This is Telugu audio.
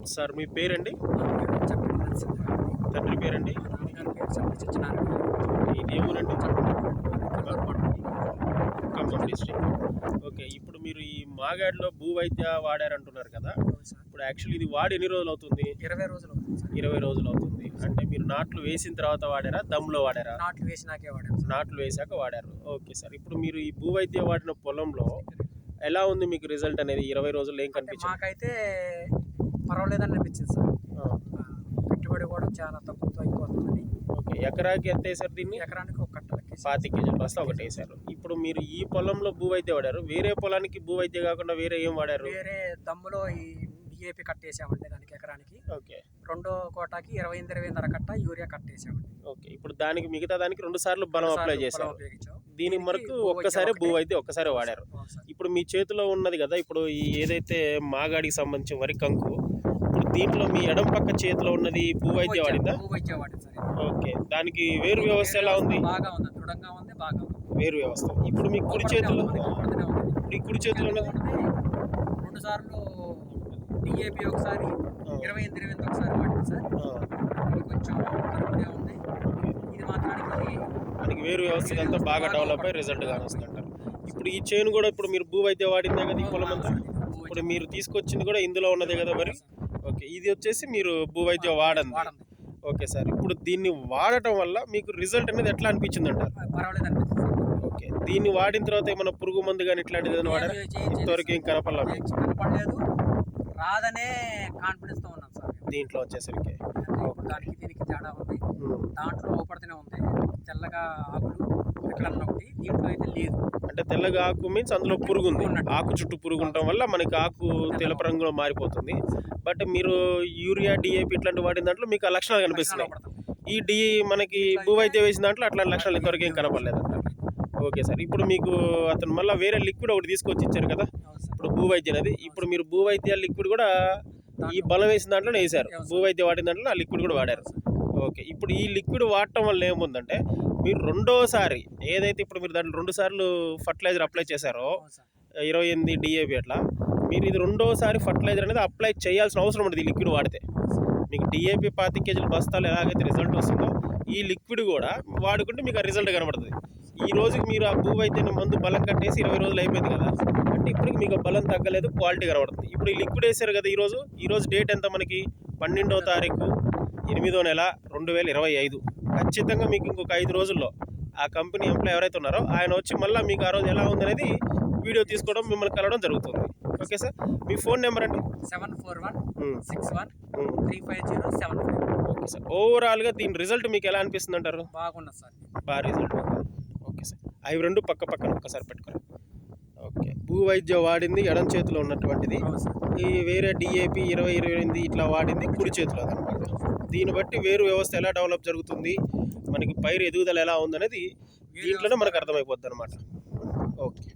సార్ మీ పేరండి? చెప్పండి నరసింహారావు. తండ్రి పేరండి? మా నాన్నగారి పేరు చెప్పండి సత్యనారాయణ. ఇది ఏ ఊరండి? ఖమ్మం డిస్ట్రిక్ట్. ఓకే. ఇప్పుడు మీరు ఈ మాగాడిలో భూ వైద్య వాడారంటున్నారు కదా, ఇప్పుడు యాక్చువల్లీ ఇది వాడి ఎన్ని రోజులు అవుతుంది? 20 రోజులు అవుతుంది సార్. 20 రోజులు అవుతుంది. అంటే మీరు నాట్లు వేసిన తర్వాత వాడారా, దమ్లో వాడారా? నాట్లు వేసినాకే వాడాను సార్. నాట్లు వేసాక వాడారు. Okay sir. ఇప్పుడు మీరు ఈ భూ వైద్య వాడిన పొలంలో ఎలా ఉంది మీకు రిజల్ట్ అనేది? 20 రోజుల్లో ఏం అంటే కనిపించింది? మాకైతే పర్వాలేదని అనిపించింది సార్. ఆ, పెట్టుబడి కూడా చాలా తక్కువతో అయిపోతుందని ఓకే. ఎకరాకి ఎంత వేసారు దీన్ని? ఎకరానికి ఒక కట్ట లెక్కేసి 25 కేజీలు బస్తా ఒకటి వేసారు. ఇప్పుడు మీరు ఈ పొలంలో భూ వైద్య వాడారు, వేరే పొలానికి భూ వైద్య కాకుండా వేరే ఏం వాడారు? వేరే దమ్ములో ఈ డిఏపి కట్టేసామండి దానికి ఎకరానికి. ఓకే. రెండో కోటాకి 20-20.5 కట్ట యూరియా కట్టేసామండి. ఓకే. ఇప్పుడు దానికి మిగతా దానికి 2 సార్లు బలం అప్లై చేశారు. ఉపయోగించాం. దీనికి మరకు ఒక్కసారి భూ వైద్య ఒక్కసారి వాడారు. అవును సార్. ఇప్పుడు మీ చేతిలో ఉన్నది కదా, ఇప్పుడు ఈ ఏదైతే మాగాడికి సంబంధించిన వరి కంకు, ఇప్పుడు దీంట్లో మీ ఎడం పక్క చేతిలో ఉన్నది భూ వైద్య వాడిందా? భూ వైద్యం వాడింది సార్. ఓకే. దానికి వేరు వ్యవస్థ ఎలా ఉంది? బాగా ఉంది, దృఢంగా ఉంది, బాగా ఉంది. వేరు వ్యవస్థ. ఇప్పుడు మీ కుడి చేతిలో, ఊపడుతూనే ఉంది. ఇప్పుడు ఈ కుడి చేతిలో ఉన్నది 2 సార్లు డిఏపి ఒకసారి, ఆ. 20-20 ఒకసారి వాడింది సార్. ఇది కొంచెం కలుపునే ఉంది. ఇది మాత్రానికి దానికి వేరు వ్యవస్థ అంతా బాగా డెవలప్ అయ్యి రిజల్ట్ కానొస్తుంటారు. ఇప్పుడు ఈ చేను కూడా ఇప్పుడు మీరు భూ వైద్య వాడిందే కదా ఈ పొలం అంతా? ఇప్పుడు మీరు తీసుకొచ్చింది కూడా ఇందులో ఉన్నదే కదా మరి? ఓకే. ఇది వచ్చేసి మీరు భూ వైద్య వాడండి. వాడండి. Okay sir. ఇప్పుడు దీన్ని వాడటం వల్ల మీకు రిజల్ట్ అనేది ఎట్లా అనిపించింది అంటారు? పర్వాలేదు అనిపిస్తుంది సార్. ఓకే. దీన్ని వాడిన తర్వాత ఏమైనా పురుగు మందు కానీ ఇట్లాంటిది ఏదైనా వాడారా? ఇంతవరకు ఏం కనపడలా మీకు? కనపడలేదు, రాదనే కాన్ఫిడెన్స్ తో ఉన్నాం సార్. దీంట్లో వచ్చేసరికి ఇప్పుడు దానికి దీనికి తేడా ఉంది. ఉమ్. దాంట్లో ఊపడుతూనే ఉంది, తెల్లగా ఆకులు ఎక్కడన్నా ఒకటి, దీంట్లో అయితే లేదు. అంటే తెల్లగా ఆకు మీన్స్ అందులో పురుగు ఉంది. ఆకు చుట్టూ పురుగు ఉండటం వల్ల మనకి ఆకు తెలుపు రంగులో మారిపోతుంది. బట్ మీరు యూరియా డిఏపి ఇట్లాంటి వాడిన దాంట్లో మీకు ఆ లక్షణాలు కనిపిస్తున్నాయి. ఈ మనకి భూ వైద్యం వేసిన దాంట్లో అట్లాంటి లక్షణాలు ఇంతవరకు ఏం కనపడలేదు అంటారు. Okay sir. ఇప్పుడు మీకు అతను మళ్ళీ వేరే లిక్విడ్ ఒకటి తీసుకొచ్చి ఇచ్చారు కదా, అవును సార్. ఇప్పుడు భూ వైద్యం అనేది. ఇప్పుడు మీరు భూ వైద్య లిక్విడ్ కూడా ఈ బలం వేసిన దాంట్లోనే వేశారు, భూ వైద్యం వాడిన దాంట్లో ఆ లిక్విడ్ కూడా వాడారు. ఓకే. ఇప్పుడు ఈ లిక్విడ్ వాడటం వల్ల ఏముందంటే, మీరు రెండోసారి ఏదైతే ఇప్పుడు మీరు దాంట్లో 2 సార్లు ఫర్టిలైజర్ అప్లై చేశారో, అవును సార్. 28 డిఏపి అట్లా, మీరు ఇది రెండోసారి ఫర్టిలైజర్ అనేది అప్లై చేయాల్సిన అవసరం ఉంటుంది ఈ లిక్విడ్ వాడితే. మీకు డిఏపి 25 కేజీల బస్తాలు ఎలాగైతే రిజల్ట్ వస్తుందో, ఈ లిక్విడ్ కూడా వాడుకుంటే మీకు ఆ రిజల్ట్ కనబడుతుంది. ఈ రోజుకి మీరు ఆ భూ వైద్యాన్ని మందు బలం కట్టేసి 20 రోజులు అయిపోయింది కదా, అంటే ఇప్పటికి మీకు బలం తగ్గలేదు, క్వాలిటీ కనబడుతుంది. ఇప్పుడు ఈ లిక్విడ్ వేసారు కదా, ఈరోజు డేట్ ఎంత మనకి? 12వ తారీఖు 8వ నెల 2025. ఖచ్చితంగా మీకు ఇంకొక 5 రోజుల్లో ఆ కంపెనీ ఎంప్లాయ్ ఎవరైతే ఉన్నారో ఆయన వచ్చి మళ్ళీ మీకు ఆ రోజు ఎలా ఉందనేది వీడియో తీసుకోవడం, మిమ్మల్ని కలవడం జరుగుతుంది. Okay sir. మీ ఫోన్ నెంబర్ అండి? 7416135075. Okay sir. ఓవరాల్గా దీని రిజల్ట్ మీకు ఎలా అనిపిస్తుంది అంటారు? బాగున్నది సార్. బాగా రిజల్ట్ ఉంది. Okay sir. అవి రెండు పక్క పక్కన ఒక్కసారి పెట్టుకోండి. ఓకే. భూ వైద్య వాడింది ఎడం చేతిలో ఉన్నటువంటిది, అవును సార్. ఈ వేరే డిఏపి 20-28 ఇట్లా వాడింది కుడి చేతిలో అనమాట. దీన్ని బట్టి వేరు వ్యవస్థ ఎలా డెవలప్ జరుగుతుంది, మనకి పైరు ఎదుగుదల ఎలా ఉందనేది దీంట్లోనే మనకు అర్థమైపోద్ది అనమాట. ఓకే.